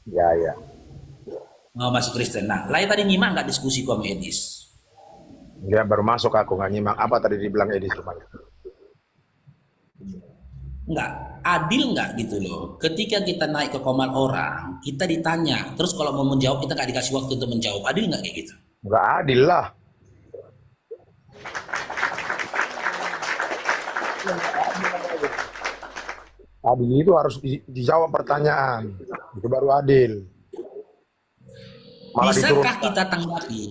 Ya, ya. Oh, masih Kristen. Nah, lain tadi nyimak nggak diskusi sama Edis? Dia baru masuk aku nggak nyimak. Apa tadi dibilang Edi semuanya? Nggak, adil nggak gitu loh. Ketika kita naik ke kamar orang, kita ditanya, terus kalau mau menjawab kita nggak dikasih waktu untuk menjawab. Adil nggak kayak gitu? Nggak adil lah. Adil itu harus dijawab pertanyaan. Itu baru adil. Malah Bisakah diturunkan. kita tanggapi,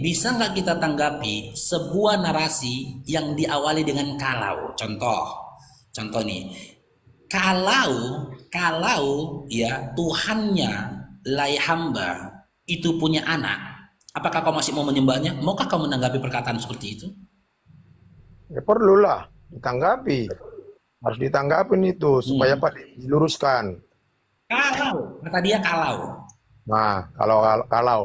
bisa nggak kita tanggapi sebuah narasi yang diawali dengan kalau? Contoh nih, kalau ya Tuhannya lai hamba itu punya anak, apakah kau masih mau menyembahnya? Maukah kau menanggapi perkataan seperti itu? Ya perlulah ditanggapi. Harus ditanggapin itu supaya Hmm. apa diluruskan. Kata dia kalau. Nah, kalau ya kalau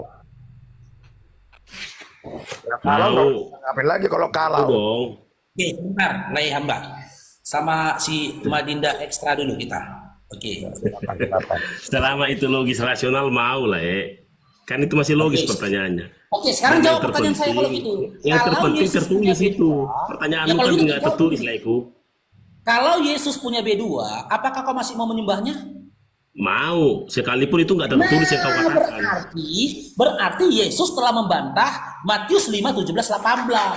nggak usah Mau, ditanggapin lagi kalau mau kalau. dong. Oke, bentar, lai hamba. Sama si Madinda ekstra dulu kita. Oke. Silakan, silakan. Selama itu logis rasional mau lah, Kan itu masih logis Oke. pertanyaannya. Oke, sekarang Dan yang jawab pertanyaan saya kalau terpenting, gitu. yang Kalau terpenting Yesus punya tertulis itu. B2, ya Pertanyaanmu kalau kan gitu nggak jawab tertulis dulu. lah, Iku. Kalau Yesus punya B2, apakah kau masih mau menyembahnya? Mau, sekalipun itu nggak tertulis yang kau Nah, katakan. berarti Yesus telah membantah Matius 5, 17, 18.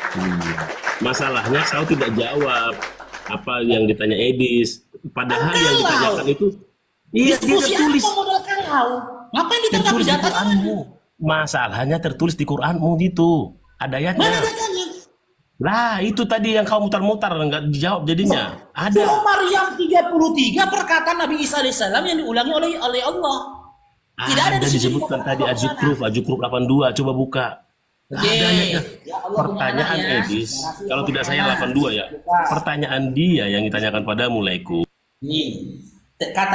Hmm. Masalahnya kau tidak jawab apa yang ditanya Edis. Padahal yang ditanyakan Kalau itu, iya dia diskusi tertulis, apa modal kalau? Ngapain ditanggapi tertulis di datanya lagi? Quranmu. Masalahnya tertulis di Quranmu gitu. Ada Mana ayatnya. datanya? Lah, itu tadi yang kau mutar-mutar nggak dijawab jadinya. Surah Ada. Maryam 33 perkataan Nabi Isa alaihissalam yang diulangi oleh Allah. Tidak ada Ada di sini disebutkan tadi dikatakan Azukruf, Azukruf 82. Coba buka. Oke. Ada ayatnya. Ya Allah punya anak Pertanyaan ya. Edis, Narasi kalau Allah tidak punya saya anak. 82 ya. Buka. Pertanyaan dia yang ditanyakan padamu, Laiku. Nih.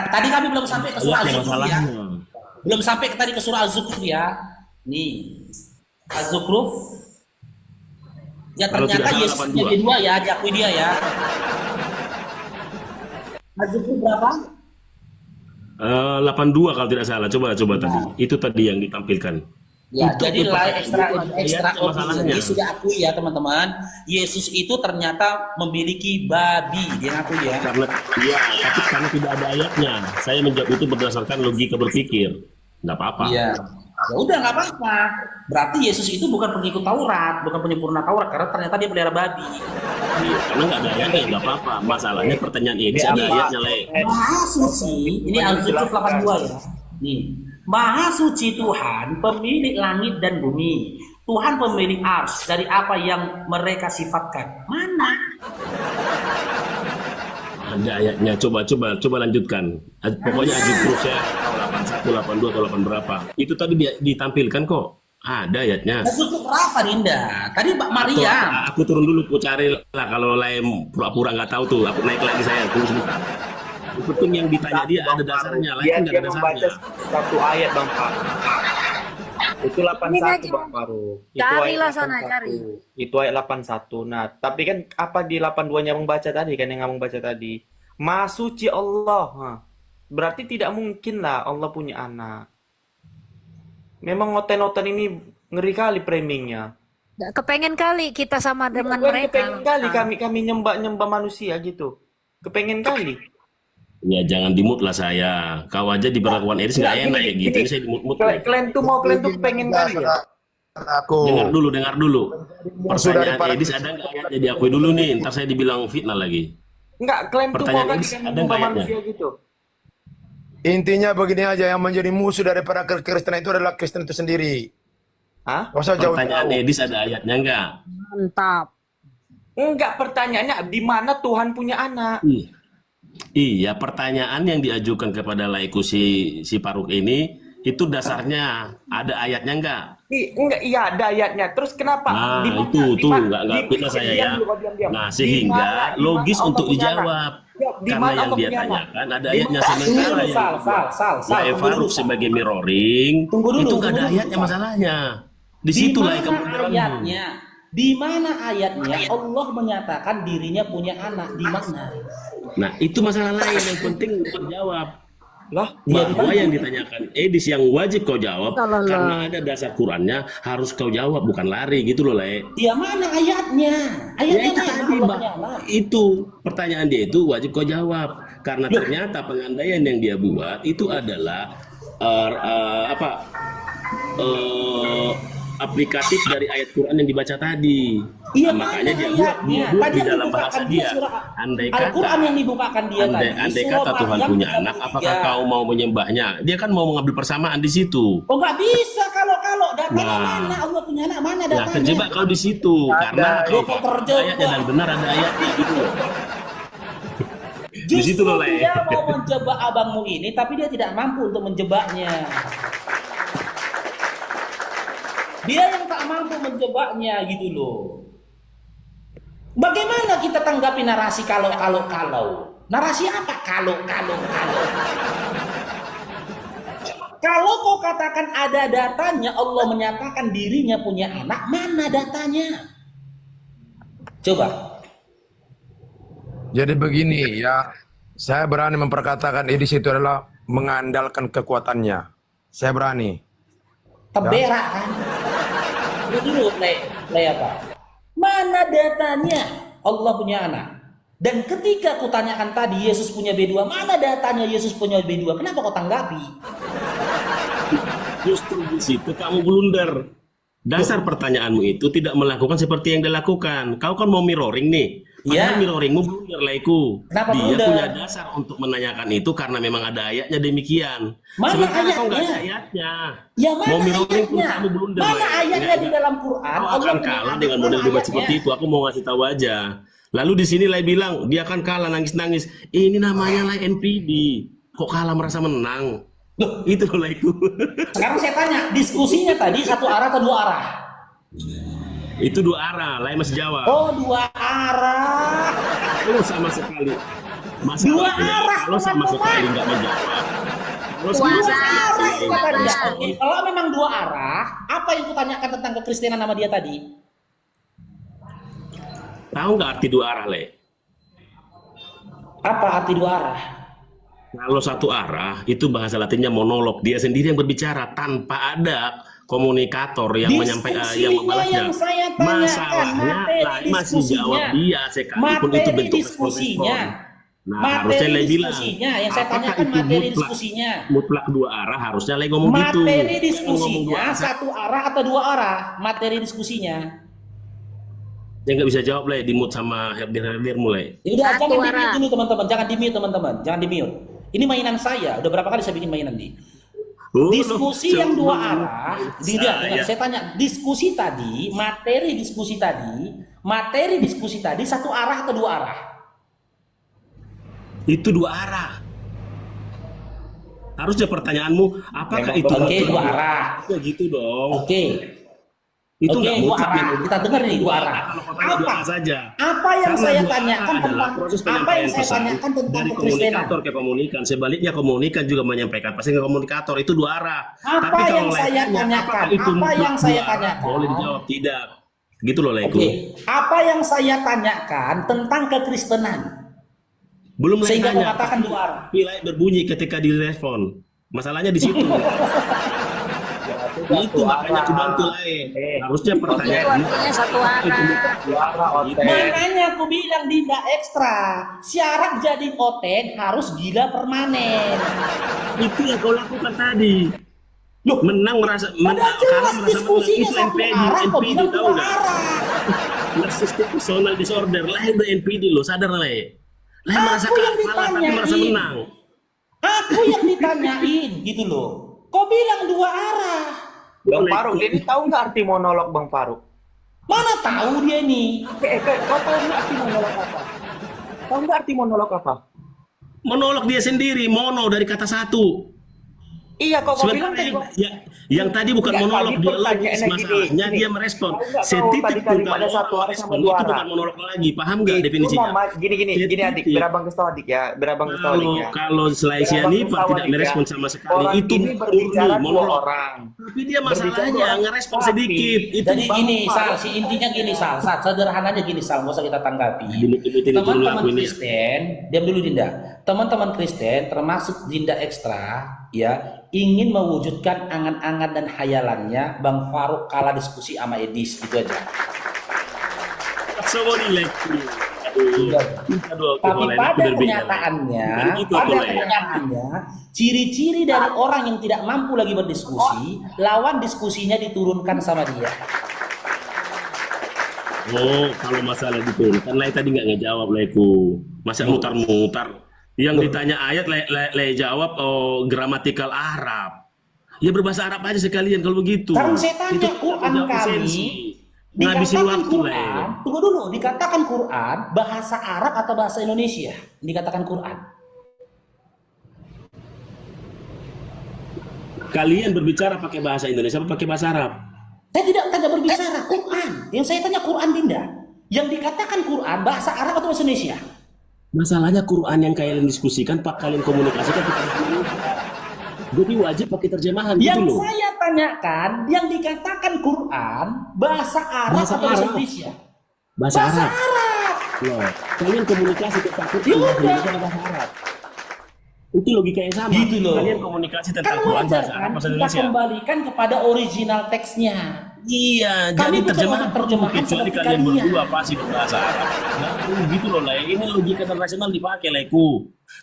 Tadi kami belum sampai ke surah Ayatnya Az-Zukhruf ya. masalahnya. Belum sampai tadi ke surah Az-Zukhruf ya. Nih. Az-Zukhruf. Ya Kalau tidak ternyata salah Yesus punya 82. kedua ya, diakui dia ya. Az-Zukhruf berapa? 82 kalau tidak salah. Coba tadi. Itu tadi yang ditampilkan. Ya, Itu jadi tuh lah pertanyaan. ekstra Ayatnya masalahnya. sudah akui ya teman-teman. Yesus itu ternyata memiliki babi, dia ngaku ya. Karena ya, tapi karena tidak ada ayatnya. Saya menjawab itu berdasarkan logika berpikir. Nggak apa-apa. Iya. Ya udah nggak apa-apa. Berarti Yesus itu bukan pengikut Taurat, bukan penyempurna Taurat karena ternyata dia pelihara babi. Iya, karena nggak ada ayatnya nggak apa-apa. Masalahnya pertanyaan Edis ada ayatnya, Le. Maha suci, ini Al-Zukhruf 82 ya. Nih, Maha suci Tuhan, pemilik langit dan bumi. Tuhan pemilik ars dari apa yang mereka sifatkan. Mana? Ada ayatnya. Coba lanjutkan. Pokoknya Azukruf saya 81, 82 atau 8 berapa. Itu tadi ditampilkan kok. Ada ayatnya. Al-Zukhruf berapa Dinda? Tadi Mbak Atau Maria. aku turun dulu, aku cari lah kalau lain pura-pura nggak tahu tuh. Aku naik lagi saya. Tunggu sebentar. Yang penting yang ditanya dia ada dasarnya, lain Dia kan nggak dia ada membaca dasarnya. satu ayat Bang Faruk. Itu Ini 81 Najib. Bang Faruk. Itu Carilah ayat sana, 81. cari. Itu ayat 81. Nah, tapi kan apa di 82-nya Abang baca tadi kan yang Abang baca tadi. Maha suci Allah. Hah. Berarti tidak mungkin lah Allah punya anak. Memang ngoten-ngoten ini ngeri kali framingnya. Kepengen kali kita sama dengan Kepengen mereka. kali kami nyembah manusia gitu. Kepengen kali. Ya jangan dimut lah saya. Kau aja diberlakukan Edis nggak enak kayak gitu. Ini saya dimut-mut. Kalian tuh pengen kali ya. Aku. Dengar dulu. Musuh Pertanyaan daripada Edis ada nggak ayatnya diakui dulu nih. Ntar saya dibilang fitnah lagi. Enggak, kalian tuh mau Pertanyaan kali Edis kan ada nyembah nggak ayatnya? manusia gitu. Intinya begini aja, yang menjadi musuh daripada Kristen itu adalah Kristen itu sendiri. Hah? Gak usah Pertanyaan jauh-jauh. Edis ada ayatnya nggak? Mantap. Enggak, pertanyaannya di mana Tuhan punya anak? Iya, pertanyaan yang diajukan kepada laiku si Faruk ini itu dasarnya ada ayatnya nggak? Enggak, iya ada ayatnya. Terus kenapa? Nah, Di mana? itu Di tuh mana? nggak fitnah saya ya. Diam dulu, diam. Nah, Di sehingga mana- di mana logis Allah untuk punya anak? dijawab. Ya, di Karena mana yang Allah dia punya anak? tanyakan ada Di ayatnya mana? sementara Tunggu, yang Sal. Lai Tunggu Faruk dulu, sebagai mirroring Tunggu dulu, itu nggak ada tunggu dulu, ayatnya Sal. masalahnya. Di Di situ lah mana kebenaranmu. ayatnya? Di mana ayatnya Allah menyatakan dirinya punya anak? Di mana? Nah, itu masalah lain yang penting terjawab. Lah, Bahwa yang ditanyakan Edis yang wajib kau jawab Alah. karena ada dasar Qurannya harus kau jawab, bukan lari gitu loh, Le. Ya mana ayatnya? Ya Ayatnya itu mana? tadi, Allah Mbak. punya anak. Itu pertanyaan dia itu wajib kau jawab karena ternyata pengandaian yang dia buat itu adalah apa aplikatif dari ayat Quran yang dibaca tadi. Iya, Makanya mana dia buat ayatnya? di Tadi yang dalam dibukakan bahasa dia dia. surah Andai Al-Quran kata yang dibukakan dia tadi. andai surah kata Tuhan Maryam punya 33. anak, apakah kau mau menyembahnya? Dia kan mau mengambil persamaan di situ. Oh nggak bisa kalau datanya Nah. mana? Allah punya anak mana Nah, datanya? terjebak kau di situ karena kau Kok terjebak? ayatnya dan benar ada ayatnya gitu loh. Di situ Justru loh, Le. dia mau menjebak abangmu ini, tapi dia tidak mampu untuk menjebaknya. Dia yang tak mampu menjebaknya gitu loh. Bagaimana kita tanggapi narasi kalau? Narasi apa kalau? Kalau kau katakan ada datanya, Allah menyatakan dirinya punya anak, mana datanya? Coba. Jadi begini ya, saya berani memperkatakan Edis itu adalah mengandalkan kekuatannya. Saya berani. Teberak kan? Lu dulu play apa? Mana datanya Allah punya anak? Dan ketika aku tanyakan tadi Yesus punya B2, mana datanya Yesus punya B2? Kenapa kau tanggapi? Justru di situ kamu blunder. Dasar pertanyaanmu itu tidak melakukan seperti yang dilakukan. Kau kan mau mirroring nih. Padahal Iya. mirroringmu blunder, Laiku. Kenapa Dia blunder? punya dasar untuk menanyakan itu karena memang ada ayatnya demikian. Mana Sementara kau nggak ada ayatnya? ayatnya. Ya mana Mau mirroring pun ayatnya? kamu blunder. Mana Lai. ayatnya di dalam Quran? Kau Allah akan punya kalah anak, dengan mana model debat ayatnya? seperti itu. Aku mau ngasih tahu aja. Lalu di sini Lai bilang dia akan kalah nangis-nangis. Ini namanya Lai NPD. Kok kalah merasa menang? Loh, Itu loh Laiku. sekarang saya tanya, diskusinya tadi satu arah atau dua arah? Itu dua arah. Lai masih jawab. Oh, dua arah. Kalau sama sekali Dua masalahnya arah, kalau sama teman-teman. sekali nggak menjawab kalau Dua sama Dua sekali arah. arah nggak kata dia. menjawab. Oke, kalau memang dua arah, apa yang kutanyakan tentang kekristenan nama dia tadi? Tahu nggak arti dua arah, Le? Apa arti dua arah? Kalau satu arah itu bahasa Latinnya monolog, dia sendiri yang berbicara tanpa ada komunikator yang menyampaikan yang membalasnya. yang saya tanyakan, Masalahnya materi Lai masih diskusinya. jawab dia sekalipun itu Materi bentuk diskusinya. respon. Nah, harusnya Materi Lai bilang. diskusinya yang saya apakah tanyakan itu materi mutlak- diskusinya. Mutlak dua arah harusnya Lai ngomong gitu. Materi Jangan ngomong dua diskusinya arah. satu arah atau dua arah? Materi diskusinya. Dia nggak bisa jawab, Le, di mute sama herdir mulai. Ya udah, Satu jangan di arah. mute dulu teman-teman, jangan di mute teman-teman, jangan di mute. Ini mainan saya, udah berapa kali saya bikin mainan nih. Diskusi yang dua arah, saya tanya, diskusi tadi, materi diskusi tadi satu arah atau dua arah? Itu dua arah. Harusnya pertanyaanmu, apakah itu Oke, mutlak dua arah. Ya gitu dong. Oke. Itu Oke, nggak dua mutlak. arah. yang Kita dengar nih dua arah. Kalau kau tanya dua Apa? arah saja. Apa yang Karena saya dua tanyakan arah adalah tentang proses apa yang penyampaian saya pesan tanyakan tentang dari kekristenan? komunikator ke komunikan. Sebaliknya komunikan juga menyampaikan pesan ke komunikator. Itu dua arah. Apa Tapi kalau yang Lai saya tanya, tanyakan? apakah itu Apa mutlak yang saya dua arah? tanyakan? Boleh dijawab tidak. Gitu loh, Laiku. Oke, apa yang saya tanyakan tentang kekristenan? Belum Lai Sehingga tanya. mengatakan dua arah. Tapi Lai berbunyi ketika direspon. Masalahnya di situ. Itu makanya aku bantu Lai. Harusnya Itu pertanyaan artinya satu arah. Suara otek. Makanya aku bilang tidak ekstra. Syarat jadi oten harus gila permanen. itu yang kau lakukan tadi. Loh, Menang merasa padahal jelas merasa diskusinya menang. satu Itu arah, kok NPD bilang tahu dua nggak? arah. Narcissistic personal disorder. Lai udah NPD lo, sadar Lai. Lai merasa Aku yang kalah tapi merasa ditanyain. menang. Aku yang ditanyain gitu loh. Kok bilang dua arah? Bang Faruk, dia ini tahu nggak arti monolog Bang Faruk? Mana tahu dia nih? Kau tahu nggak arti monolog apa? Tahu nggak arti monolog apa? Monolog dia sendiri, mono dari kata satu. Iya, kok kau bilang tadi Sebenarnya kok. yang tadi bukan Enggak, monolog, tadi dialogis pertanyaannya masalahnya gini. dia merespon. Tahu nggak kau Setitik tadi pun kalimat kalau ada satu orang arah respon sama dua itu bukan arah. monolog lagi, paham nggak Itu definisinya? nama gini adik, Setitik. berabang kesel adik ya, berabang kesel adik Kalau ya. kalau Selaisian Berabang Nipah kesel tidak adik ya. merespon sama sekali, Orang itu ini berbicara murni dua monolog. orang. Tapi dia Berbicara masalahnya dua ngerespon orang. sedikit. Itu Jadi gini, Sal, si intinya gini, Sal, sederhananya gini, Sal, nggak usah kita tanggapi. Ini turun Teman-teman laku ini. Kristen, diam dulu Dinda. Teman-teman Kristen, termasuk Dinda Ekstra, ya, ingin mewujudkan angan-angan dan hayalannya Bang Faruk kalah diskusi sama Edis, itu aja. Semua nilai. Tapi pada kenyataannya, ciri-ciri dari orang yang tidak mampu lagi berdiskusi, lawan diskusinya diturunkan sama dia. Oh, kalau masalah gitu, kan Lai tadi nggak ngejawab Laiku. Masa mutar-mutar. Yang ditanya ayat, Lai jawab oh gramatikal Arab. Ya berbahasa Arab aja sekalian kalau begitu. Sekarang saya tanya, Itu Quran jawab kami esensi. Ngabisin dikatakan waktu Lai. Quran, tunggu dulu, dikatakan Quran bahasa Arab atau bahasa Indonesia? Dikatakan Quran. Kalian berbicara pakai bahasa Indonesia apa pakai bahasa Arab? Saya tidak tanya berbicara Quran. Yang saya tanya Quran Dinda. Yang dikatakan Quran bahasa Arab atau bahasa Indonesia? Masalahnya Quran yang kalian diskusikan, Pak, kalian komunikasikan pakai jadi wajib pakai terjemahan gitu Yang loh. saya tanyakan, yang dikatakan Quran bahasa Arab Bahasa atau bahasa Arab. Indonesia? Bahasa Arab. Arab. Loh, kalian komunikasi tentang Quran Ya bahasa udah. Indonesia dan bahasa Arab. Itu logika yang sama. Gitu loh. Kalian komunikasi Kan tentang Quran wajar bahasa kan Arab bahasa kita Indonesia. kembalikan kepada original teksnya. Iya, Kami jadi bukan terjemahan orang terjemahan kecuali seperti kalian kalian. berdua pasti berbahasa Arab. Nah, gitu loh lah. Ini logika internasional dipakai Laiku.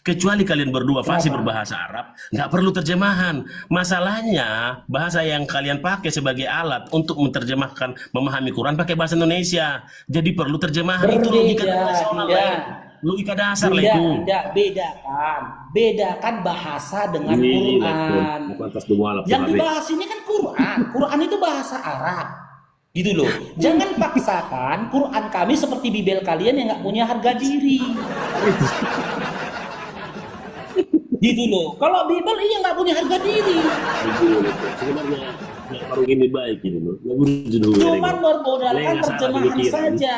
Kecuali kalian berdua pasti berbahasa Arab, nggak perlu terjemahan. Masalahnya bahasa yang kalian pakai sebagai alat untuk menerjemahkan, memahami Quran pakai bahasa Indonesia. Jadi perlu terjemahan. Itu logika internasional lah. Logika dasar Laiku. Tidak, bedakan. Bedakan bahasa dengan Quran. Yang dibahas ini kan Quran. Quran itu bahasa Arab. Gitu loh. Jangan paksakan Quran kami seperti Bibel kalian yang nggak punya harga diri. Gitu loh. Kalau Bibel iya nggak punya harga diri. Sebenarnya nggak baru gini baik gitu loh. Nggak guru Cuman bermodalkan terjemahan saja.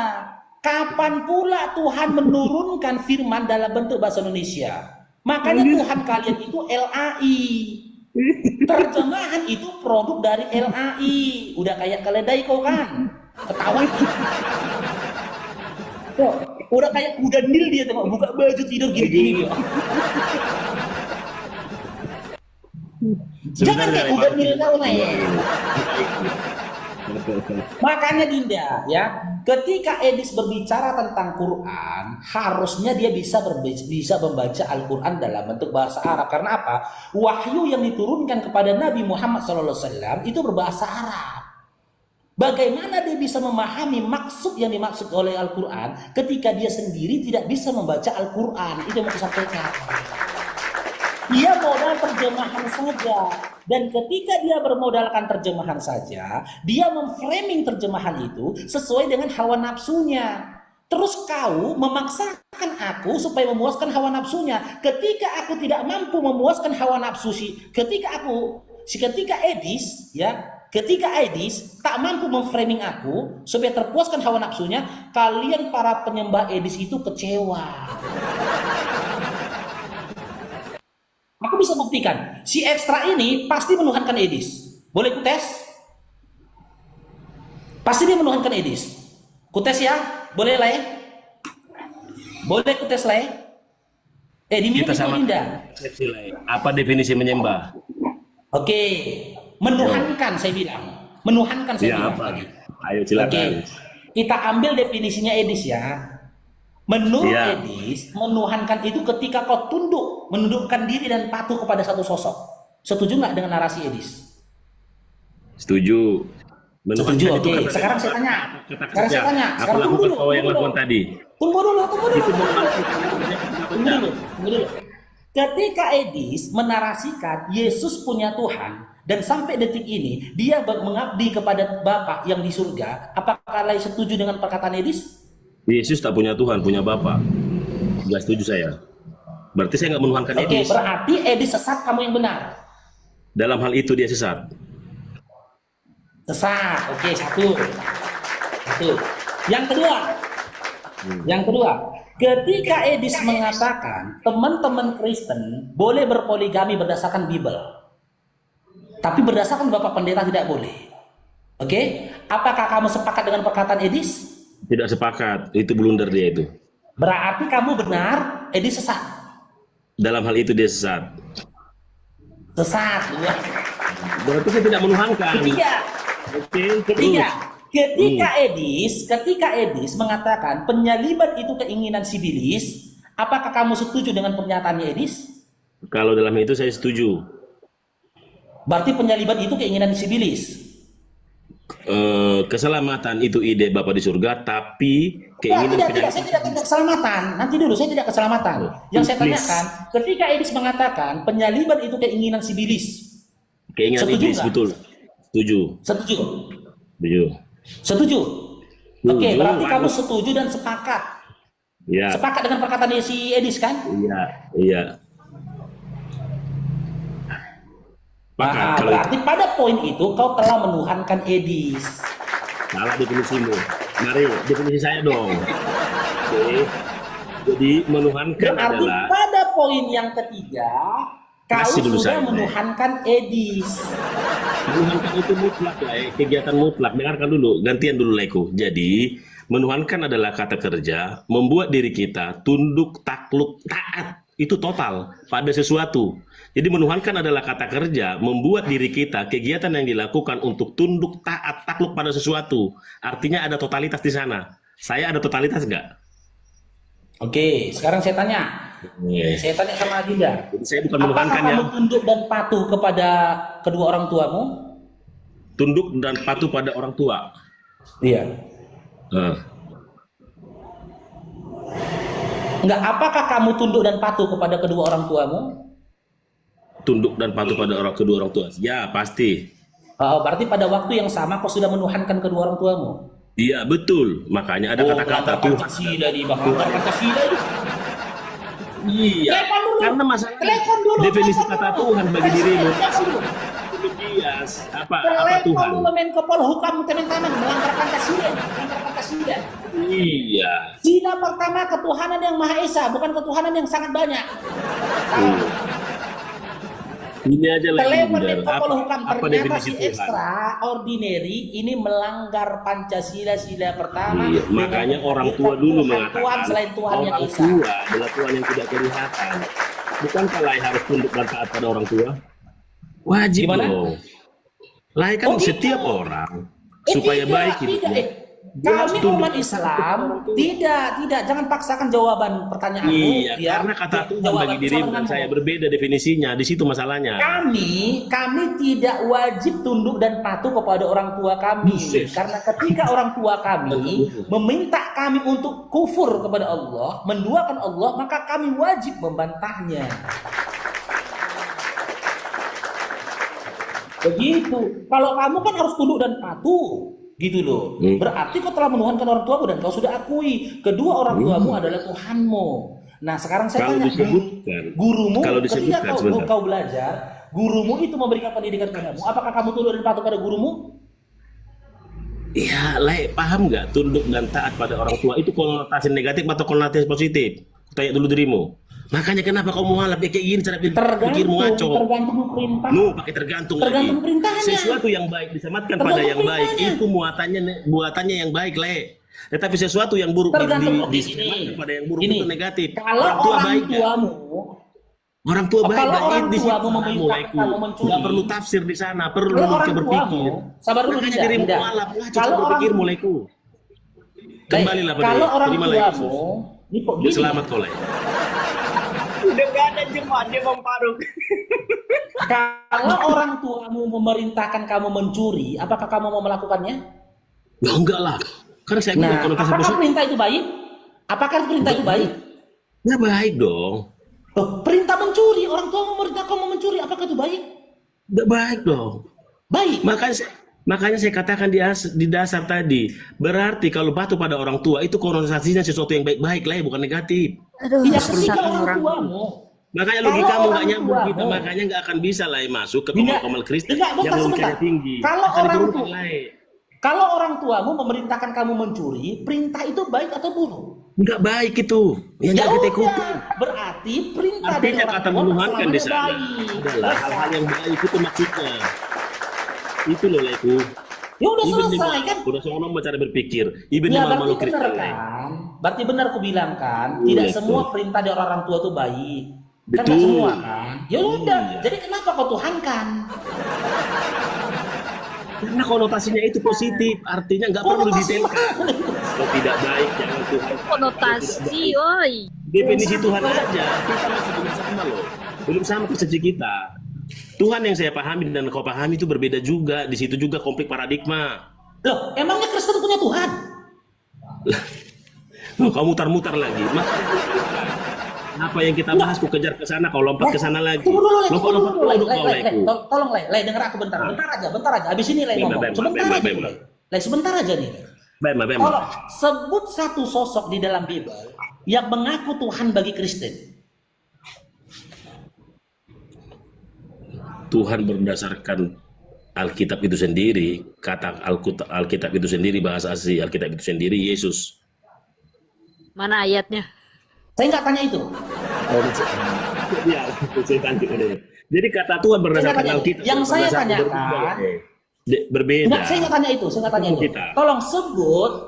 Kapan pula Tuhan menurunkan firman dalam bentuk bahasa Indonesia? Makanya Tuhan kalian itu LAI. Terjemahan itu produk dari LAI. Udah kayak keledai kau kan? Ketawa. Tuh, udah kayak kuda nil dia tengok buka baju tidur gini-gini. Jangan kayak kuda nil kau naik. Makanya Dinda ya, ketika Edis berbicara tentang Quran, harusnya dia bisa membaca Al-Quran dalam bentuk bahasa Arab. Karena apa? Wahyu yang diturunkan kepada Nabi Muhammad SAW itu berbahasa Arab. Bagaimana dia bisa memahami maksud yang dimaksud oleh Al-Quran ketika dia sendiri tidak bisa membaca Al-Quran? Itu yang mau disampaikan. Dia modal terjemahan saja. Dan ketika dia bermodalkan terjemahan saja, dia memframing terjemahan itu sesuai dengan hawa nafsunya. Terus kau memaksakan aku supaya memuaskan hawa nafsunya. Ketika aku tidak mampu memuaskan hawa nafsu ketika Edis tak mampu memframing aku supaya terpuaskan hawa nafsunya, kalian para penyembah Edis itu kecewa. Aku bisa buktikan, si Ekstra ini pasti menuhankan Edis. Boleh ku tes? Pasti dia menuhankan Edis. Ku tes ya? Boleh lah ya? Boleh ku tes lah ya? Diminum Kita itu sama Dinda. apa definisi menyembah? Oke, menuhankan saya bilang. Menuhankan saya Ya bilang apa? tadi. Ayo silakan. Oke, kita ambil definisinya Edis ya. Menurut Ya. Edis, menuhankan itu ketika kau tunduk, menundukkan diri dan patuh kepada satu sosok. Setuju nggak dengan narasi Edis? Setuju. Setuju, Menuhankan itu oke. kan Sekarang saya tanya. Sekarang saya tanya. Aku Sekarang tunggu lakukan dulu. kau yang lakukan tadi. Tunggu dulu. Itu Tunggu dulu. Ketika Edis menarasikan Yesus punya Tuhan dan sampai detik ini dia mengabdi kepada Bapa yang di surga, apakah Lai setuju dengan perkataan Edis? Yesus tak punya Tuhan, punya Bapa. Nggak setuju saya. Berarti saya nggak menuhankan Oke, Edis. berarti Edis sesat, kamu yang benar. Dalam hal itu dia sesat. Sesat. Oke, satu. Yang kedua, ketika Edis mengatakan teman-teman Kristen boleh berpoligami berdasarkan Bible, tapi berdasarkan Bapak Pendeta tidak boleh. Oke, apakah kamu sepakat dengan perkataan Edis? Tidak sepakat, itu blunder dia itu. Berarti kamu benar, Edis sesat. Dalam hal itu dia sesat. Sesat. Berarti saya tidak menuhankan. Ketiga, ketika Edis mengatakan penyaliban itu keinginan sibilis, apakah kamu setuju dengan pernyataannya Edis? Kalau dalam itu saya setuju. Berarti penyaliban itu keinginan sibilis. Keselamatan itu ide Bapa di surga, tapi keinginan Tidak, saya tidak keselamatan. Nanti dulu, saya tidak keselamatan. Yang saya Iblis. tanyakan, ketika Edis mengatakan penyaliban itu keinginan sibilis, Keinginan setuju iblis, nggak? betul. Setuju. Setuju? Setuju. Setuju? Oke, Setuju, berarti kamu bagus. setuju dan sepakat. Ya, Sepakat dengan perkataan si Edis kan? iya. Pakat kalau itu. Berarti pada poin itu kau telah menuhankan Edis. Salah definisimu. Mari, definisi saya dong. Oke. Jadi menuhankan Berarti adalah pada poin yang ketiga kau Kasih dulu sudah saya. menuhankan Edis. menuhankan itu mutlak lah, kegiatan mutlak. Dengarkan dulu, gantian dulu Leku. Jadi menuhankan adalah kata kerja membuat diri kita tunduk, takluk, taat. Itu total pada sesuatu. Jadi menuhankan adalah kata kerja membuat diri kita kegiatan yang dilakukan untuk tunduk, taat, takluk pada sesuatu. Artinya ada totalitas di sana. Saya ada totalitas nggak? Oke, sekarang saya tanya. Saya tanya sama Adinda. Jadi saya bukan Apakah menuhankan ya. kamu tunduk dan patuh kepada kedua orang tuamu? Tunduk dan patuh pada orang tua. Iya. Nah, Enggak, apakah kamu tunduk dan patuh kepada kedua orang tuamu? tunduk dan patuh pada kedua orang tua. Ya pasti. Berarti pada waktu yang sama kau sudah menuhankan kedua orang tuamu. Iya betul. Makanya ada kata-kata melanggar Tuhan. Pancasila di melanggar Pancasila ini. Iya. Telepon dulu. Karena masalah Telepon dulu. definisi telepon kata dulu. Tuhan bagi dirimu. Telepon dulu. Bias. Apa Telepon Tuhan? dulu Menko Polhukam teman-teman melanggar Pancasila. Melanggar Pancasila. Iya. Sila pertama ketuhanan yang Maha Esa, bukan ketuhanan yang sangat banyak. Ini aja lah Telepon blunder. Menko Polhukam Apa ternyata definisi si Tuhan? extraordinary ini melanggar Pancasila sila pertama. Iya, dengan makanya orang tua menyebutkan dulu Tuhan mengatakan selain Tuhan yang orang Esa. tua adalah Tuhan yang tidak kelihatan. Bukankah Lai harus tunduk dan taat pada orang tua? Wajib Gimana? dong. Lai kan Oh, gitu. setiap orang supaya Tidak, baik tidak. hidupnya. Kami umat Islam tidak, jangan paksakan jawaban pertanyaanmu. Iya, ya. karena kata Tuhan Jawaban bagi dirimu dan persoalanmu. saya berbeda definisinya. Di situ masalahnya. Kami tidak wajib tunduk dan patuh kepada orang tua kami. Buset. Karena ketika orang tua kami meminta kami untuk kufur kepada Allah, menduakan Allah, maka kami wajib membantahnya. Begitu. Kalau kamu kan harus tunduk dan patuh. Gitu loh. Berarti kau telah menuhankan orang tuamu dan kau sudah akui kedua orang tuamu adalah Tuhanmu. Nah, sekarang saya Kalau tanya, disebutkan, gurumu kalau ketika disebutkan, sebentar. kau belajar, gurumu itu memberikan pendidikan padamu. Apakah kamu tunduk dan patuh pada gurumu? Iya, Lai, paham nggak tunduk dan taat pada orang tua itu konotasi negatif atau konotasi positif? Tanya dulu dirimu. Makanya kenapa kau mualaf ya kayak gini cara pikirmu ngaco? Tergantung perintah. Pakai tergantung Tergantung lagi. perintahnya. Sesuatu yang baik disematkan Tergantung pada yang baik perintahnya. itu buatannya yang baik, Le. Tetapi sesuatu yang buruk Tergantung disematkan pada yang buruk Gini, itu negatif. kalau orang tua orang baik nggak? tuamu Orang tua baik kalau nggak? orang Di situ tuamu meminta Leku. kamu mencuri, Nggak perlu tafsir di sana, perlu kalau orang berpikir. tuamu, sabar dulu, Makanya tidak, dirimu tidak. mualaf, ngaco Kalau cara orang- berpikirmu, Leku. Kembalilah pada kalau orang terima lagi. tuamu, ini kok Ya, gini? selamat kau, Le. Udah gak ada jemaat dia Bang Faruk. Kalau orang tuamu memerintahkan kamu mencuri, apakah kamu mau melakukannya? Ya enggak lah. Karena saya bilang Nah, konotasi apakah positif. perintah itu baik? Apakah perintah itu baik? Ya baik dong. Loh, perintah mencuri, orang tua memerintah kamu mencuri, apakah itu baik? Udah baik dong. Baik. Makanya saya katakan di dasar tadi, berarti kalau patuh pada orang tua itu konotasinya sesuatu yang baik-baik lah, bukan negatif. Aduh, Tidak susah ketika orang orang. tuamu, Makanya logikamu Kalau nggak orang nyambung tua, kita, makanya nggak akan bisa lah masuk ke Enggak, komal-komal Kristen enggak, bentar, yang logikanya sebentar. tinggi. Kalau Akan orang diturunkan tua- lain. Kalau orang tuamu memerintahkan kamu mencuri, perintah itu baik atau buruk? Nggak baik itu, yang Ya nggak kita udah, ikuti. berarti perintah dari Artinya orang kata tua menuhankan di selamanya sana baik. adalah hal-hal yang baik itu maksudnya. Itu loh Leku. Ya udah Ibn selesai kan? Udah sono cara berpikir. Ibn Ya malu berarti benar Kristen. kan? Berarti benar aku bilang kan, Betul, tidak betul. semua perintah dari orang tua itu baik. Kan nggak Betul. semua kan? Ya udah, Iya. jadi kenapa kau tuhankan? Karena konotasinya itu positif, artinya nggak perlu Konotasi didetailkan. mana? Kalau tidak baik jangan Tuhan. Konotasi, oi. Definisi Tuhan aja, kita masih belum sama loh. Belum sama persepsi kita. Tuhan yang saya pahami dan kau pahami itu berbeda juga. Di situ juga konflik paradigma. Loh, emangnya Kristen punya Tuhan? Kau mutar-mutar lagi. Apa yang kita bahas, ku kejar ke sana, kau lompat ke sana lagi. Tunggu dulu, Le. Tunggu Lompat-lompat dulu, Le. produk kau, Le, Leku. tolong, Le, dengar aku bentar. Bentar aja. Habis ini Le ngomong. Sebentar aja, Le. Le, sebentar aja nih, Le. Bema. Tolong, sebut satu sosok di dalam Bible yang mengaku Tuhan bagi Kristen. Tuhan berdasarkan Alkitab itu sendiri, kata Alkitab itu sendiri, bahasa asli Alkitab itu sendiri, Yesus. Mana ayatnya? Saya nggak tanya itu. Iya, saya tanya deh. Jadi kata Tuhan berdasarkan tanya itu. Alkitab. Yang saya berdasarkan tanyakan, berbeda. Enggak, saya nggak tanya itu. Kita. Tolong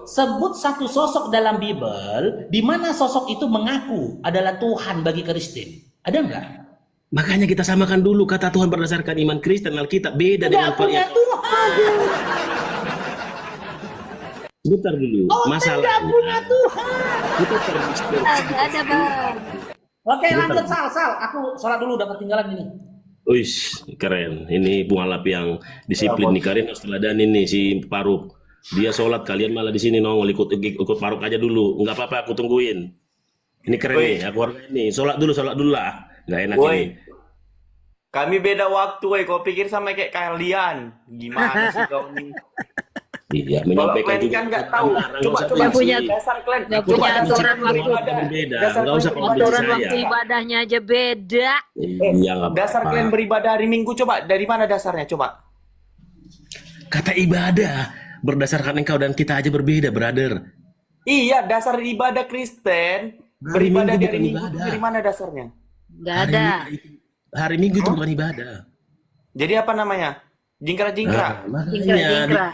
sebut satu sosok dalam Bible di mana sosok itu mengaku adalah Tuhan bagi Kristen. Ada nggak? Makanya kita samakan dulu, kata Tuhan berdasarkan iman Kristen Alkitab beda dengan Nggak punya Tuhan. Sebentar dulu. Oh, Masalahnya tidak punya Tuhan. kita terdistorsi. Ada, Bang. Oke, lanjut Sal. Aku sholat dulu, udah ketinggalan ini. Wih, keren. Ini pengalap yang disiplin nih. Karin harus teladanin nih si Paruk. Dia sholat, kalian malah di sini nongol ikut Paruk aja dulu. Nggak apa-apa, aku tungguin. Ini keren Woi. nih, aku hargain nih. Sholat dulu lah. Nggak enak Woi. ini. Kami beda waktu, woi. Kau pikir sama kayak kalian? Gimana sih kau nih? Iya, Kalau menyampaikan kalian juga. kan nggak tahu. Nggak Coba usah Nggak punya- benci. dasar kalian. nggak Coba punya dasar aturan kalian waktu. beribadah. Berbeda. Dasar Nggak usah kalian kalau benci Aturan saya. waktu ibadahnya aja beda. Iya, nggak Dasar apa-apa. kalian beribadah hari Minggu, coba dari mana dasarnya? Coba. Kata ibadah berdasarkan engkau dan kita aja berbeda, brother. Iya, dasar ibadah Kristen Hari beribadah Minggu dari bukan Minggu ibadah. dari mana dasarnya? Nggak ada. Hari Minggu itu bukan ibadah. Jadi apa namanya? Jingkra-jingkra. Jingkra.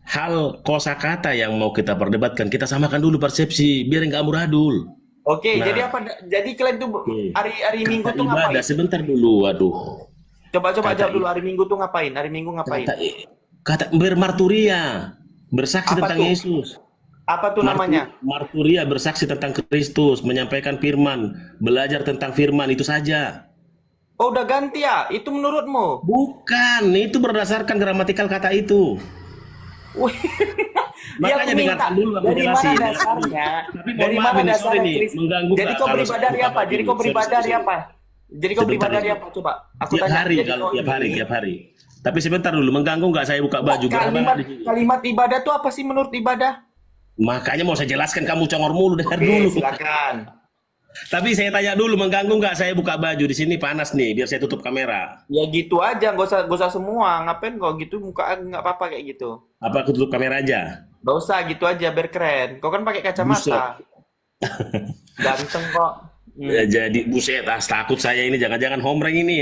Hal kosakata yang mau kita perdebatkan, kita samakan dulu persepsi biar nggak amburadul. Oke, Nah. jadi apa? Jadi kalian tuh hari Minggu Kata tuh ibadah ngapain? sebentar dulu, waduh. Coba kata jawab dulu, hari Minggu tuh ngapain? Hari Minggu ngapain? Kata bermarturia, bersaksi Apa tentang tuh? Yesus. Apa tuh namanya? Marturia, bersaksi tentang Kristus, menyampaikan firman, belajar tentang firman, itu saja. Oh, udah ganti ya? Itu menurutmu? Bukan, itu berdasarkan gramatikal kata itu. Wih. Ya, Makanya aku minta. dengarkan dulu aku Dari mana jelasin. dasarnya? Tapi mohon Dari maaf mana ini, dasarnya sorry nih, Kristen? mengganggu Jadi nggak kau kalau beribadah hari saya apa? buka Jadi kau baju? beribadah hari Sorry. apa? Jadi kau Sebentar beribadah hari nih. apa? Coba. Aku Tiap tanya. hari, Jadi kalau kau tiap hari, ini- tiap hari. Tapi sebentar dulu, mengganggu nggak saya buka baju? Gerah Kalimat, banget di sini. kalimat ibadah tuh apa sih menurut ibadah? Makanya mau saya jelaskan, kamu congor mulu dengar Oke, dulu. silakan. Tapi saya tanya dulu, mengganggu nggak saya buka baju di sini panas nih, biar saya tutup kamera. Ya gitu aja, gak usah semua. Ngapain kok gitu muka nggak apa-apa kayak gitu. Apa aku tutup kamera aja? Gak usah gitu aja biar keren. Kau kan pakai kacamata. Ganteng kok. Ya, jadi buset, takut saya ini jangan-jangan homreng ini.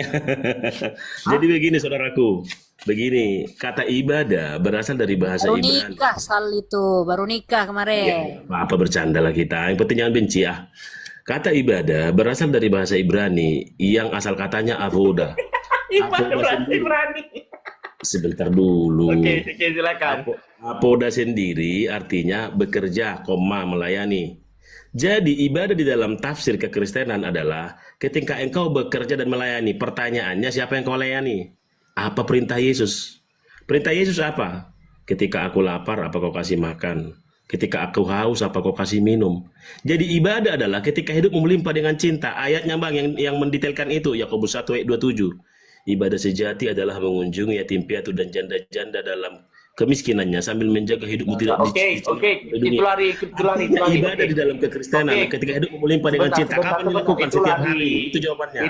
Jadi begini saudaraku, begini kata ibadah berasal dari bahasa Baru Ibrani. nikah Sal itu, baru nikah kemarin. Apa bercanda lah kita, yang penting jangan benci ya. Kata ibadah berasal dari bahasa Ibrani yang asal katanya avoda. Ibadah berani. Sebentar dulu. Oke, silakan. Apoda sendiri artinya bekerja, melayani. Jadi ibadah di dalam tafsir kekristenan adalah ketika engkau bekerja dan melayani. Pertanyaannya siapa yang kau layani? Apa perintah Yesus? Perintah Yesus apa? Ketika aku lapar, apa kau kasih makan? Ketika aku haus, apa kau kasih minum? Jadi ibadah adalah ketika hidup melimpah dengan cinta. Ayatnya bang yang mendetailkan itu, Yakobus 1 ayat 27. Ibadah sejati adalah mengunjungi yatim piatu dan janda-janda dalam kemiskinannya sambil menjaga hidupmu tidak Oke, oke, itu lari, Artinya ibadah di dalam kekristenan Oke. ketika hidupmu melimpah dengan cinta, kapan dilakukan itu setiap lari. hari? Itu jawabannya.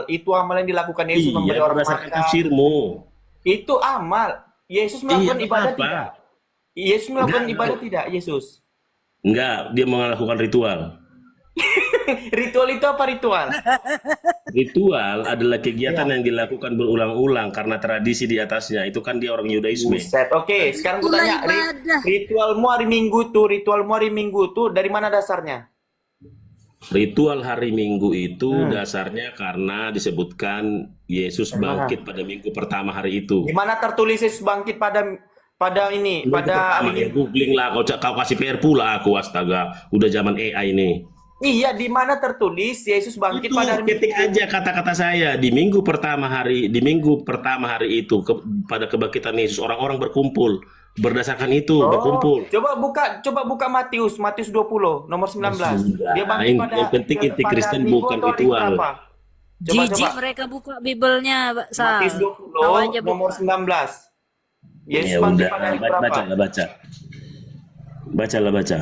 Itu amal yang dilakukan Yesus Iya, memberi orang berdasarkan makan. tafsirmu. Itu amal. Yesus melakukan Iya, ibadah apa? tidak? Yesus melakukan Enggak, ibadah enggak. tidak? Yesus. Enggak, dia melakukan ritual. Ritual itu apa ritual? Ritual adalah kegiatan yang dilakukan berulang-ulang karena tradisi di atasnya. Itu kan dia orang Yudaisme. Buset. Oke, sekarang gue Itulah tanya, ibadah. ritualmu hari Minggu tuh dari mana dasarnya? Ritual hari Minggu itu dasarnya karena disebutkan Yesus bangkit pada minggu pertama hari itu. Di mana tertulis Yesus bangkit pada ini, Minggu pada pertama, ya googling lah, kau kasih PR pula aku, astaga. Udah zaman AI ini. Iya, di mana tertulis Yesus bangkit Itu pada hari ketik Minggu? aja kata-kata saya di minggu pertama hari itu pada kebangkitan Yesus orang-orang berkumpul berdasarkan itu berkumpul. Coba buka Matius 20 nomor 19. Sudah, Dia bangkit pada yang penting inti pada Kristen Minggu bukan atau hari ritual. berapa? Jijik mereka buka Bibelnya, Sal. Matius Tahu aja 20 nomor 19. Yesus Ya bangkit udah, pada hari berapa? baca.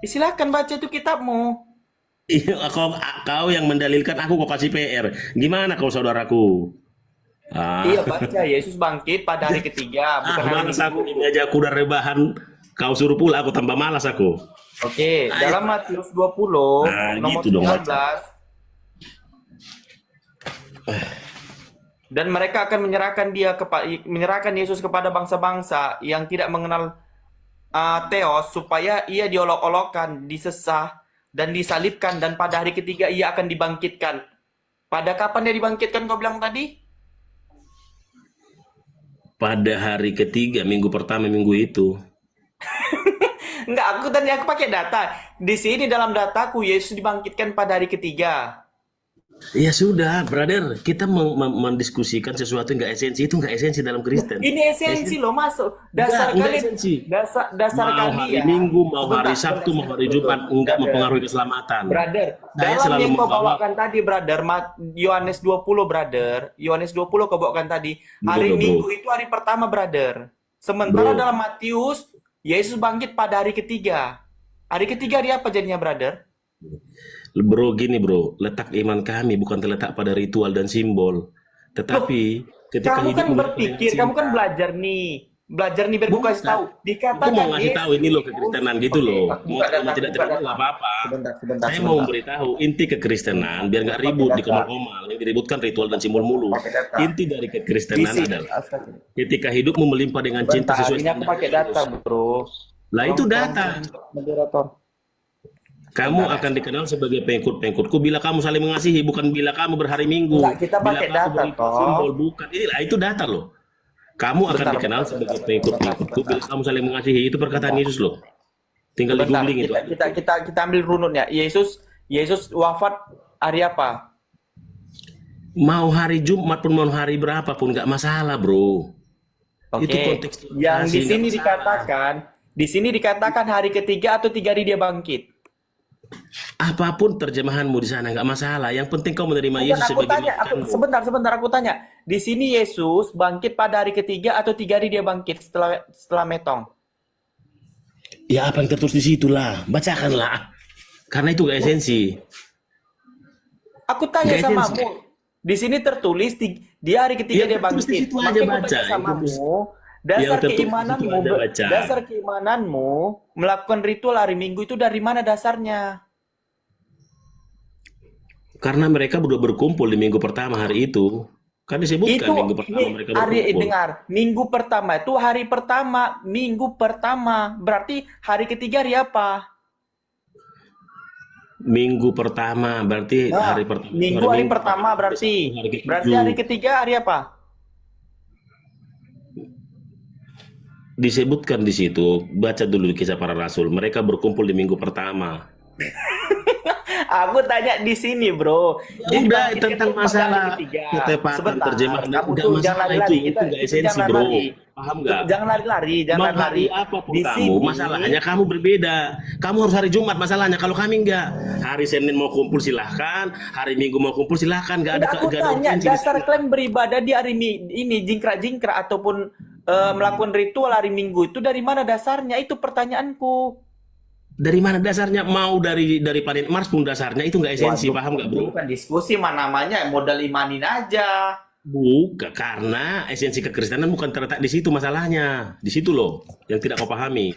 Silakan baca itu kitabmu. Iya, kau yang mendalilkan, aku kau kasih PR. Gimana kau saudaraku? Iya, baca Yesus bangkit pada hari ketiga, bukan hari Malas aku Minggu. ini aja aku udah rebahan. Kau suruh pula aku tambah malas aku. Oke, dalam Matius 20 Nah, nomor gitu dong, 19. Dan mereka akan menyerahkan Yesus kepada bangsa-bangsa yang tidak mengenal Theos, supaya ia diolok-olokkan, disesah, dan disalibkan, dan pada hari ketiga ia akan dibangkitkan. Pada kapan dia dibangkitkan kau bilang tadi? Pada hari ketiga, minggu pertama minggu itu. Enggak, aku pakai data. Di sini dalam dataku Yesus dibangkitkan pada hari ketiga. Ya sudah, brother, kita mendiskusikan sesuatu yang nggak esensi, itu nggak esensi dalam Kristen. Ini esensi loh, masuk. Dasar Enggak kalian, esensi. dasar Mau kalian. hari Minggu, mau hari Sebentar, Sabtu, mau hari Jumat, enggak mempengaruhi keselamatan. Brother, Saya dalam selalu yang kau membawa- bawakan tadi, brother, Yohanes 20, brother. Yohanes 20 kau bawakan tadi. Hari Bro. Minggu itu hari pertama, brother. Sementara Bro. dalam Matius, Yesus bangkit pada hari ketiga. Hari ketiga dia apa jadinya, brother? Bro, gini bro, letak iman kami bukan terletak pada ritual dan simbol. Tetapi ketika Kamu hidup kan dengan berpikir, cinta, kamu kan belajar nih. Belajar nih biar gue kasih tahu. aku Dikatakan mau ngasih Yesus. tahu ini loh kekristenan gitu Oke, loh. aku Mau buka terima data, tidak buka terima data. nggak apa-apa. Sebentar, Saya mau memberitahu inti kekristenan biar nggak ribut di komal-komal yang diributkan ritual dan simbol mulu. Pakai data. Inti dari kekristenan Isi. adalah ketika hidupmu melimpah dengan cinta Bentar, sesuai ini aku pakai data, bro. Lah itu data. Moderator. Kamu akan dikenal sebagai pengikut-pengikutku bila kamu saling mengasihi, bukan bila kamu berhari Minggu. Enggak, kita Bila pakai kamu data, berikan toh. simbol, bukan. Inilah itu data loh. Kamu akan Bentar, dikenal bentar, sebagai bentar, pengikut-pengikutku bentar. bila kamu saling mengasihi. Itu perkataan Yesus loh. Tinggal di Bentar, googling itu. kita ambil runutnya. Yesus wafat hari apa? Mau hari Jumat pun mau hari berapapun nggak masalah bro. Oke. Itu konteks Yang di sini nggak dikatakan hari ketiga atau 3 hari dia bangkit. apapun terjemahanmu di sana nggak masalah. Yang penting kau menerima Bukan, Yesus aku sebagai tanya, Makanmu. sebentar aku tanya. Di sini Yesus bangkit pada hari ketiga atau 3 hari dia bangkit setelah metong? Ya apa yang tertulis di situ lah, bacakanlah. Karena itu gak esensi. Aku tanya Nggak sama esensi. kamu. Di sini tertulis di hari ketiga Ya, dia tertulis di bangkit. situ aja Makanya aku baca. tanya sama Yang tertulis- kamu, dasar yang tertulis di keimananmu, situ aja baca. dasar keimananmu melakukan ritual hari Minggu itu dari mana dasarnya? Karena mereka udah berkumpul di minggu pertama hari itu. Kan disebutkan minggu pertama mereka berkumpul. dengar, minggu pertama itu hari pertama, minggu pertama. Berarti hari ketiga hari apa? Minggu pertama berarti Nah, hari pertama. minggu hari pertama berarti. Hari ketujuh. Berarti hari ketiga hari apa? Disebutkan di situ, baca dulu kisah para rasul. Mereka berkumpul di minggu pertama. Aku tanya di sini, bro. Jadi Udah bangkit tentang pada hari masalah ketiga. ketepatan Sebentar, terjemahan kamu udah tuh masalah jangan lari-lari. itu nggak esensi jangan bro. lari. Paham nggak? Jangan lari-lari, jangan Mau lari-lari. hari apapun Di kamu, sini, masalahnya kamu berbeda. Kamu harus hari Jumat masalahnya. Kalau kami enggak, hari Senin mau kumpul silahkan, hari Minggu mau kumpul silahkan. Nggak ada Udah, aku nggak ada tanya urgensi di dasar sana. klaim beribadah di hari ini jingkrak-jingkrak ataupun melakukan ritual hari Minggu itu dari mana dasarnya? Itu pertanyaanku. Dari mana dasarnya? Mau dari planet Mars pun dasarnya itu nggak esensi, Waduh, paham nggak bro? bukan diskusi, mana namanya modal imanin aja. Bukan, karena esensi kekristenan bukan terletak di situ masalahnya. Di situ loh yang tidak kau pahami.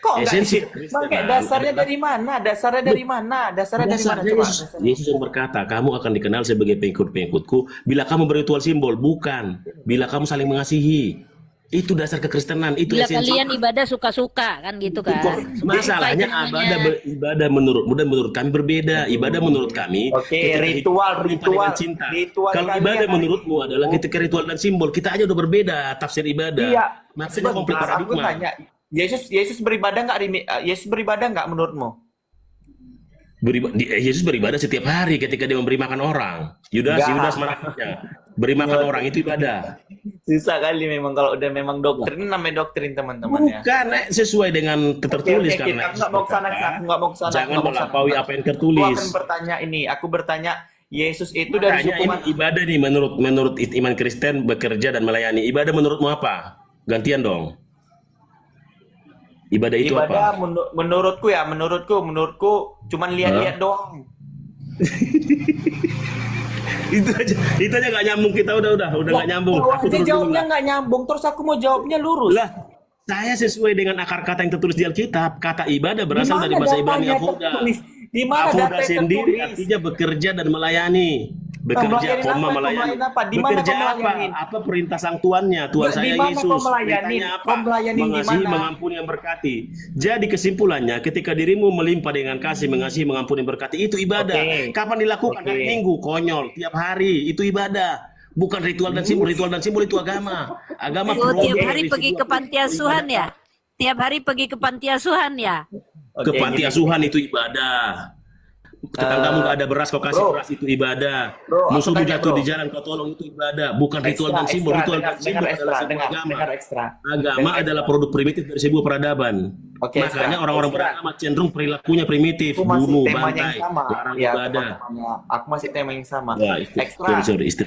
Kok nggak Esensi isi? kekristenan Bang, dasarnya adalah- dari mana? Dasarnya dari mana? Dasarnya dari mana? Dasarnya Coba. Yesus, Dasarnya. Yesus yang berkata, kamu akan dikenal sebagai pengikut-pengikutku bila kamu berritual simbol, bukan bila kamu saling mengasihi. Itu dasar kekristenan, itu Bila esensi. kalian ibadah suka-suka kan gitu kan. Masalahnya Suka itu namanya. ibadah menurut kami berbeda. Ibadah menurut kami Oke, ketika ritual, hidup ritual, dengan cinta. ritual Kalau kalian ibadah hari menurutmu adalah ketika ritual dan simbol, kita aja udah berbeda tafsir ibadah. Iya. Makanya konflik Sebentar, aku paradigma. tanya. Yesus beribadah nggak? Yesus beribadah nggak menurutmu? Yesus beribadah setiap hari ketika dia memberi makan orang. Enggak. Yudas marahnya. Beri makan orang itu ibadah. Susah kali memang kalau udah memang doktrin, namanya doktrin teman-teman ya. Bukan tersesuai dengan tertulis Oke, karena aku nggak mau ke sana, aku nggak mau ke sana. jangan aku nggak mau ke sana. melampaui apa yang Aku tertulis. akan bertanya ini. Aku bertanya, Yesus itu dari Makanya suku ini mana? ibadah nih menurut iman Kristen bekerja dan melayani. Ibadah menurutmu apa? Gantian dong. Ibadah itu Ibadah apa? menurutku cuman lihat-lihat doang. itu aja nggak nyambung, kita udah nggak nyambung. Kalau Aku aja turun dulu jawabnya lah. nggak nyambung, terus aku mau jawabnya lurus. Lah, saya sesuai dengan akar kata yang tertulis di Alkitab. Kata ibadah Di berasal mana dari bahasa Ibrani datanya avoda. tertulis? Di mana Avoda data yang sendiri tertulis? artinya bekerja dan melayani. Bekerja, Melayani koma apa? melayani. Melayani apa? Di mana Bekerja kau apa? melayanin? Apa perintah sang tuannya? Tuan Di saya mana Yesus. kau melayanin? Perintahnya apa? Kau melayanin di Mengasihi, mana? mengampuni, yang berkati. Jadi kesimpulannya, ketika dirimu melimpah dengan kasih, mengasihi, mengampuni, yang berkati, itu ibadah. Oke. Kapan dilakukan? Oke. Hari Minggu, konyol. Tiap hari, itu ibadah. Bukan ritual dan simbol. Ritual dan simbol itu agama. Agama Oh, tiap progres hari dari pergi sebuah ke panti asuhan ya? Tiap hari pergi ke panti asuhan ya? ke Oke, panti gini. asuhan itu ibadah. Tetanggamu nggak ada beras, kau kasih bro. beras, itu ibadah. Bro, aku Musuhmu tanya, jatuh bro. di jalan, kau tolong, itu ibadah. Bukan ritual dan simbol. Ritual dan simbol adalah sebuah agama. dengar ekstra. Agama adalah produk primitif dari sebuah peradaban. Oke, Makanya Ekstra. orang-orang Ekstra. beragama cenderung perilakunya primitif, Aku masih bunuh, temanya bantai, yang sama. larang Ya, ibadah. aku masih tema yang sama. Wah, itu, Ekstra. sorry, istri.